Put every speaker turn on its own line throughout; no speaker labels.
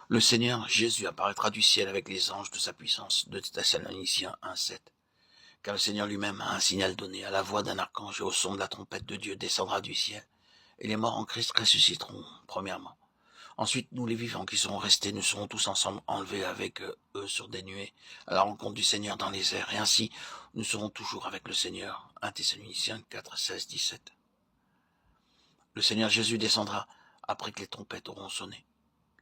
Le Seigneur Jésus apparaîtra du ciel avec les anges de sa puissance, de Thessaloniciens 1:7. Car le Seigneur lui-même a un signal donné, à la voix d'un archange et au son de la trompette de Dieu descendra du ciel, et les morts en Christ ressusciteront, premièrement. Ensuite, nous les vivants qui serons restés, nous serons tous ensemble enlevés avec eux sur des nuées, à la rencontre du Seigneur dans les airs, et ainsi nous serons toujours avec le Seigneur. 1 Thessaloniciens 4:16-17. Le Seigneur Jésus descendra après que les trompettes auront sonné.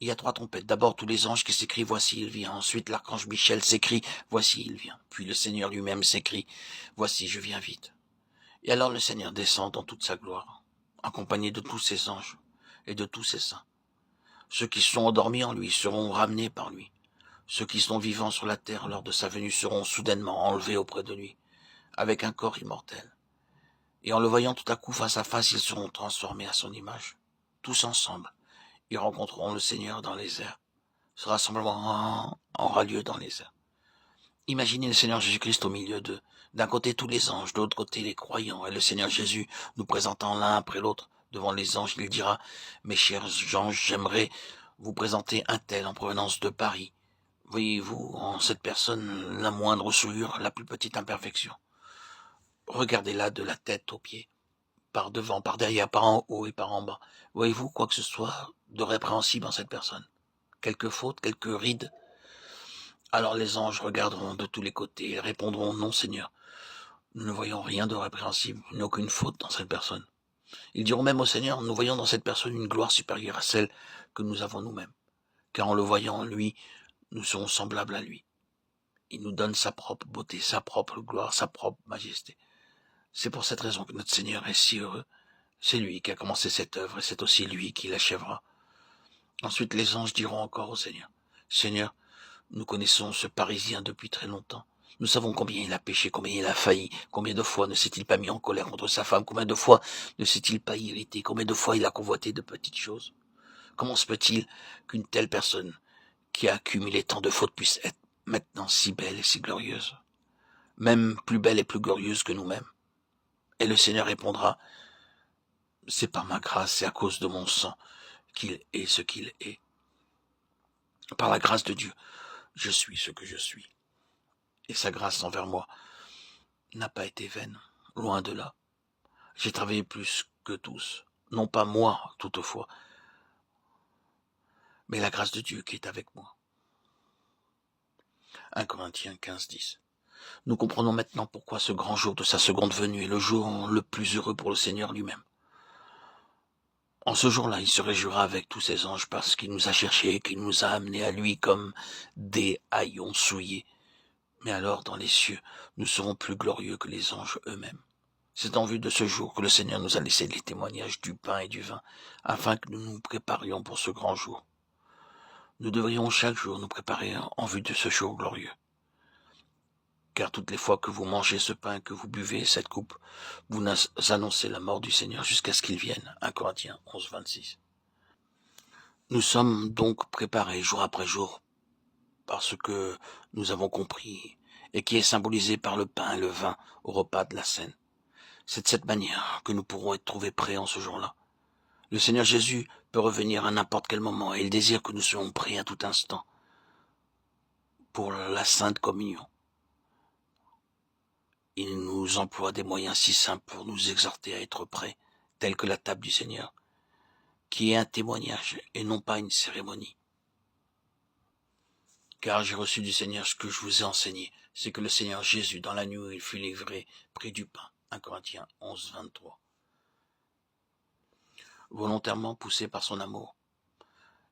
Il y a 3 trompettes. D'abord tous les anges qui s'écrient « Voici, il vient ». Ensuite l'archange Michel s'écrie « Voici, il vient ». Puis le Seigneur lui-même s'écrie « Voici, je viens vite ». Et alors le Seigneur descend dans toute sa gloire, accompagné de tous ses anges et de tous ses saints. Ceux qui sont endormis en lui seront ramenés par lui. Ceux qui sont vivants sur la terre lors de sa venue seront soudainement enlevés auprès de lui, avec un corps immortel. Et en le voyant tout à coup face à face, ils seront transformés à son image. Tous ensemble, ils rencontreront le Seigneur dans les airs. Ce rassemblement aura lieu dans les airs. Imaginez le Seigneur Jésus-Christ au milieu d'eux. D'un côté tous les anges, de l'autre côté les croyants, et le Seigneur Jésus nous présentant l'un après l'autre devant les anges, il dira « Mes chers anges, j'aimerais vous présenter un tel en provenance de Paris. Voyez-vous en cette personne la moindre souillure, la plus petite imperfection. Regardez-la de la tête aux pieds, par devant, par derrière, par en haut et par en bas. Voyez-vous quoi que ce soit de répréhensible en cette personne? Quelques fautes, quelques rides? Alors les anges regarderont de tous les côtés et répondront « Non, Seigneur, nous ne voyons rien de répréhensible, il n'y a aucune faute dans cette personne. » Ils diront même au Seigneur « Nous voyons dans cette personne une gloire supérieure à celle que nous avons nous-mêmes, car en le voyant en lui, nous serons semblables à lui. Il nous donne sa propre beauté, sa propre gloire, sa propre majesté. » C'est pour cette raison que notre Seigneur est si heureux. C'est lui qui a commencé cette œuvre et c'est aussi lui qui l'achèvera. Ensuite les anges diront encore au Seigneur « Seigneur, nous connaissons ce Parisien depuis très longtemps. Nous savons combien il a péché, combien il a failli, combien de fois ne s'est-il pas mis en colère contre sa femme, combien de fois ne s'est-il pas irrité, combien de fois il a convoité de petites choses. Comment se peut-il qu'une telle personne qui a accumulé tant de fautes puisse être maintenant si belle et si glorieuse, même plus belle et plus glorieuse que nous-mêmes? » Et le Seigneur répondra « C'est par ma grâce, c'est à cause de mon sang qu'il est ce qu'il est. Par la grâce de Dieu, je suis ce que je suis. Et sa grâce envers moi n'a pas été vaine, loin de là. J'ai travaillé plus que tous, non pas moi toutefois, mais la grâce de Dieu qui est avec moi. 1 Corinthiens 15:10. Nous comprenons maintenant pourquoi ce grand jour de sa seconde venue est le jour le plus heureux pour le Seigneur lui-même. En ce jour-là, il se réjouira avec tous ses anges parce qu'il nous a cherchés et qu'il nous a amenés à lui comme des haillons souillés. Mais alors, dans les cieux, nous serons plus glorieux que les anges eux-mêmes. C'est en vue de ce jour que le Seigneur nous a laissé les témoignages du pain et du vin, afin que nous nous préparions pour ce grand jour. Nous devrions chaque jour nous préparer en vue de ce jour glorieux. Car toutes les fois que vous mangez ce pain, que vous buvez cette coupe, vous annoncez la mort du Seigneur jusqu'à ce qu'il vienne. 1 Corinthiens 11:26. Nous sommes donc préparés jour après jour par ce que nous avons compris et qui est symbolisé par le pain et le vin au repas de la Cène. C'est de cette manière que nous pourrons être trouvés prêts en ce jour-là. Le Seigneur Jésus peut revenir à n'importe quel moment et il désire que nous soyons prêts à tout instant pour la Sainte Communion. Il nous emploie des moyens si simples pour nous exhorter à être prêts, tels que la table du Seigneur, qui est un témoignage et non pas une cérémonie. Car j'ai reçu du Seigneur ce que je vous ai enseigné, c'est que le Seigneur Jésus, dans la nuit où il fut livré, prit du pain. 1 Corinthiens 11:23. Volontairement poussé par son amour,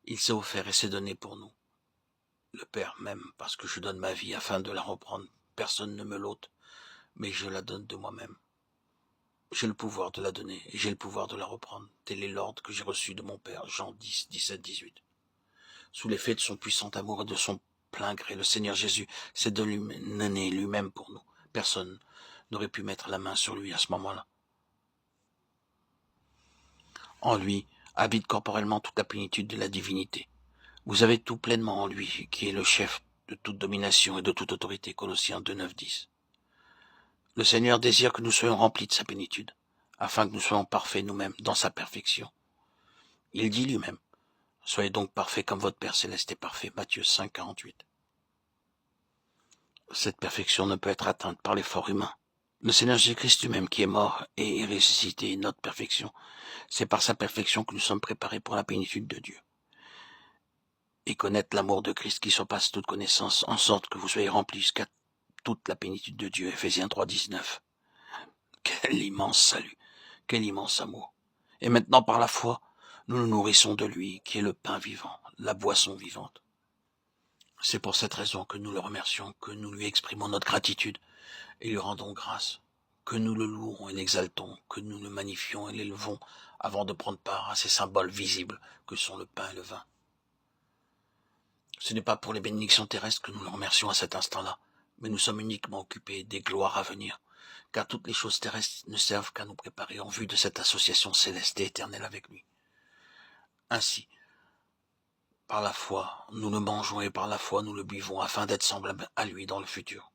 il s'est offert et s'est donné pour nous. Le Père m'aime parce que je donne ma vie afin de la reprendre. Personne ne me l'ôte, mais je la donne de moi-même. J'ai le pouvoir de la donner et j'ai le pouvoir de la reprendre. Tel est l'ordre que j'ai reçu de mon Père. Jean 10, 17, 18. Sous l'effet de son puissant amour et de son plein gré, le Seigneur Jésus s'est donné lui-même pour nous. Personne n'aurait pu mettre la main sur lui à ce moment-là. En lui habite corporellement toute la plénitude de la divinité. Vous avez tout pleinement en lui, qui est le chef de toute domination et de toute autorité. Colossiens 2, 9, 10. Le Seigneur désire que nous soyons remplis de sa plénitude, afin que nous soyons parfaits nous-mêmes dans sa perfection. Il dit lui-même, Soyez donc parfaits comme votre Père Céleste est parfait. Matthieu 5, 48. Cette perfection ne peut être atteinte par l'effort humain. Le Seigneur Jésus-Christ lui-même qui est mort et est ressuscité est notre perfection. C'est par sa perfection que nous sommes préparés pour la plénitude de Dieu. Et connaître l'amour de Christ qui surpasse toute connaissance, en sorte que vous soyez remplis jusqu'à toute la plénitude de Dieu. Ephésiens 3, 19. Quel immense salut, quel immense amour. Et maintenant, par la foi, nous nous nourrissons de lui, qui est le pain vivant, la boisson vivante. C'est pour cette raison que nous le remercions, que nous lui exprimons notre gratitude et lui rendons grâce, que nous le louons et l'exaltons, que nous le magnifions et l'élevons avant de prendre part à ces symboles visibles que sont le pain et le vin. Ce n'est pas pour les bénédictions terrestres que nous le remercions à cet instant-là, mais nous sommes uniquement occupés des gloires à venir, car toutes les choses terrestres ne servent qu'à nous préparer en vue de cette association céleste et éternelle avec lui. Ainsi, par la foi, nous le mangeons et par la foi, nous le buvons afin d'être semblables à lui dans le futur.